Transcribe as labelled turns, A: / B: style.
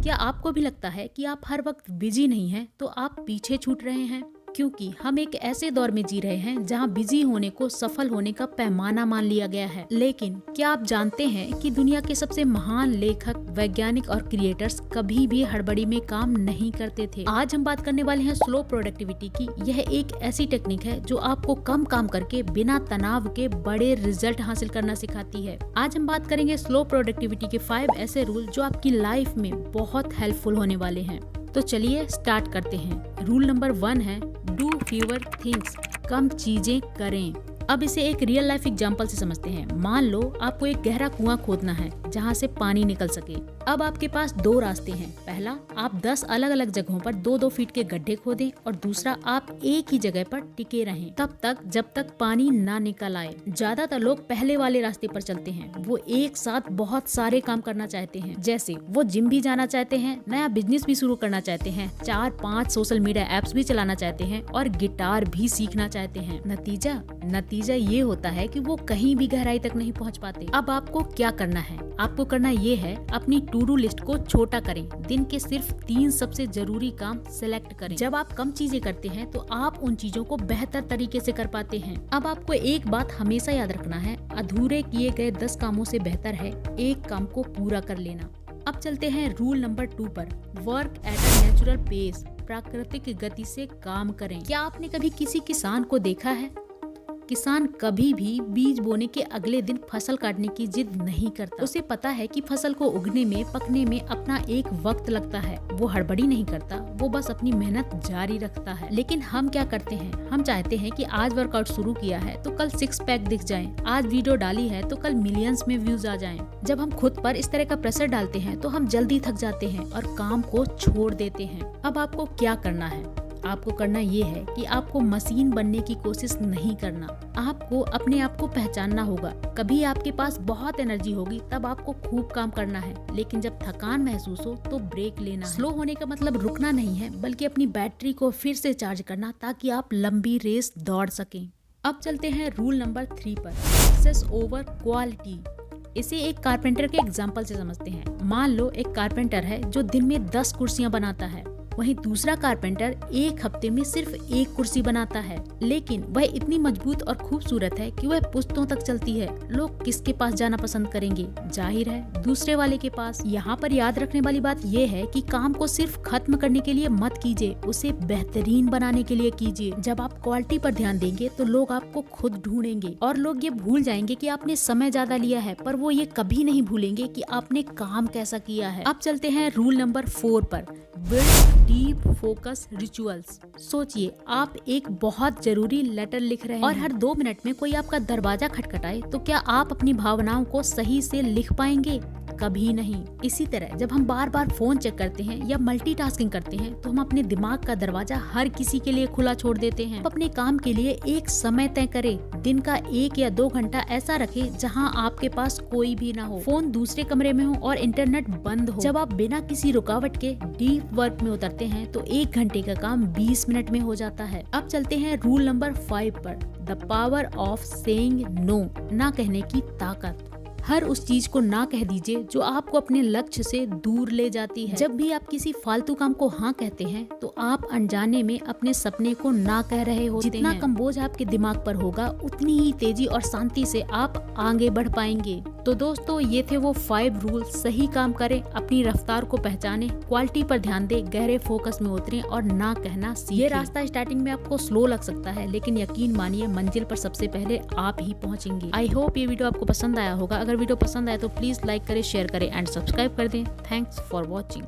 A: क्या आपको भी लगता है कि आप हर वक्त बिजी नहीं हैं, तो आप पीछे छूट रहे हैं? क्योंकि हम एक ऐसे दौर में जी रहे हैं जहां बिजी होने को सफल होने का पैमाना मान लिया गया है। लेकिन क्या आप जानते हैं कि दुनिया के सबसे महान लेखक, वैज्ञानिक और क्रिएटर्स कभी भी हड़बड़ी में काम नहीं करते थे। आज हम बात करने वाले हैं स्लो प्रोडक्टिविटी की। यह एक ऐसी टेक्निक है जो आपको कम काम करके बिना तनाव के बड़े रिजल्ट हासिल करना सिखाती है। आज हम बात करेंगे स्लो प्रोडक्टिविटी के 5 ऐसे रूल जो आपकी लाइफ में बहुत हेल्पफुल होने वाले हैं। तो चलिए स्टार्ट करते हैं। रूल नंबर 1 है डू फ्यूअर थिंग्स, कम चीजें करें। अब इसे एक रियल लाइफ एग्जांपल से समझते हैं। मान लो आपको एक गहरा कुआं खोदना है जहां से पानी निकल सके। अब आपके पास 2 रास्ते हैं। पहला, आप 10 अलग अलग जगहों पर 2-2 फीट के गड्ढे खोदें और दूसरा, आप एक ही जगह पर टिके रहें तब तक जब तक पानी ना निकल आए। ज्यादातर लोग पहले वाले रास्ते पर चलते हैं। वो एक साथ बहुत सारे काम करना चाहते हैं, जैसे वो जिम भी जाना चाहते हैं, नया बिजनेस भी शुरू करना चाहते हैं, 4-5 सोशल मीडिया एप्स भी चलाना चाहते हैं और गिटार भी सीखना चाहते हैं। नतीजा ये होता है कि वो कहीं भी गहराई तक नहीं पहुंच पाते। अब आपको क्या करना है? आपको करना ये है, अपनी टू डू लिस्ट को छोटा करें। दिन के सिर्फ 3 सबसे जरूरी काम सिलेक्ट करें। जब आप कम चीजें करते हैं तो आप उन चीजों को बेहतर तरीके से कर पाते हैं। अब आपको एक बात हमेशा याद रखना है, अधूरे किए गए 10 कामों से बेहतर है एक काम को पूरा कर लेना। अब चलते हैं रूल नंबर 2 पर, work at a natural pace, प्राकृतिक गति से काम करें। क्या आपने कभी किसी किसान को देखा है? किसान कभी भी बीज बोने के अगले दिन फसल काटने की जिद नहीं करता। उसे पता है कि फसल को उगने में, पकने में अपना एक वक्त लगता है। वो हड़बड़ी नहीं करता, वो बस अपनी मेहनत जारी रखता है। लेकिन हम क्या करते हैं? हम चाहते हैं कि आज वर्कआउट शुरू किया है तो कल 6 पैक दिख जाएं, आज वीडियो डाली है तो कल मिलियंस में व्यूज आ जाएं। जब हम खुद पर इस तरह का प्रेशर डालते हैं तो हम जल्दी थक जाते हैं और काम को छोड़ देते हैं। अब आपको क्या करना है? आपको करना ये है कि आपको मशीन बनने की कोशिश नहीं करना। आपको अपने आप को पहचानना होगा। कभी आपके पास बहुत एनर्जी होगी तब आपको खूब काम करना है, लेकिन जब थकान महसूस हो तो ब्रेक लेना है। स्लो होने का मतलब रुकना नहीं है, बल्कि अपनी बैटरी को फिर से चार्ज करना, ताकि आप लंबी रेस दौड़ सकें। अब चलते हैं रूल नंबर 3 पर, सक्सेस ओवर क्वालिटी। इसे एक कारपेंटर के एग्जाम्पल से समझते हैं। मान लो एक कारपेंटर है जो दिन में 10 कुर्सियां बनाता है, वहीं दूसरा कारपेंटर एक हफ्ते में सिर्फ 1 कुर्सी बनाता है, लेकिन वह इतनी मजबूत और खूबसूरत है कि वह पुश्तों तक चलती है। लोग किसके पास जाना पसंद करेंगे? जाहिर है दूसरे वाले के पास। यहाँ पर याद रखने वाली बात यह है कि काम को सिर्फ खत्म करने के लिए मत कीजिए, उसे बेहतरीन बनाने के लिए कीजिए। जब आप क्वालिटी पर ध्यान देंगे तो लोग आपको खुद ढूंढेंगे और लोग ये भूल जाएंगे कि आपने समय ज्यादा लिया है, पर वो ये कभी नहीं भूलेंगे कि आपने काम कैसा किया है। अब चलते हैं रूल नंबर 4 पर, बिल्ड डीप फोकस रिचुअल्स। सोचिए, आप एक बहुत जरूरी लेटर लिख रहे हैं और हर 2 मिनट में कोई आपका दरवाजा खटखटाए, तो क्या आप अपनी भावनाओं को सही से लिख पाएंगे? कभी नहीं। इसी तरह जब हम बार बार फोन चेक करते हैं या मल्टीटास्किंग करते हैं तो हम अपने दिमाग का दरवाजा हर किसी के लिए खुला छोड़ देते हैं। अपने काम के लिए एक समय तय करें। दिन का 1 या 2 घंटा ऐसा रखें जहां आपके पास कोई भी ना हो, फोन दूसरे कमरे में हो और इंटरनेट बंद हो। जब आप बिना किसी रुकावट के डीप वर्क में उतरते हैं तो 1 घंटे का काम 20 मिनट में हो जाता है। अब चलते हैं रूल नंबर 5 पर, the power of saying no, ना कहने की ताकत। हर उस चीज को ना कह दीजिए जो आपको अपने लक्ष्य से दूर ले जाती है। जब भी आप किसी फालतू काम को हाँ कहते हैं तो आप अनजाने में अपने सपने को ना कह रहे होते हैं। जितना कम बोझ आपके दिमाग पर होगा, उतनी ही तेजी और शांति से आप आगे बढ़ पाएंगे। तो दोस्तों, ये थे वो 5 रूल। सही काम करें, अपनी रफ्तार को पहचाने, क्वालिटी पर ध्यान दें, गहरे फोकस में उतरें और ना कहना सीखें। ये रास्ता स्टार्टिंग में आपको स्लो लग सकता है, लेकिन यकीन मानिए मंजिल पर सबसे पहले आप ही पहुंचेंगे। आई होप ये वीडियो आपको पसंद आया होगा। अगर वीडियो पसंद आए तो प्लीज लाइक करें, शेयर करें एंड सब्सक्राइब कर दें। Thanks for watching.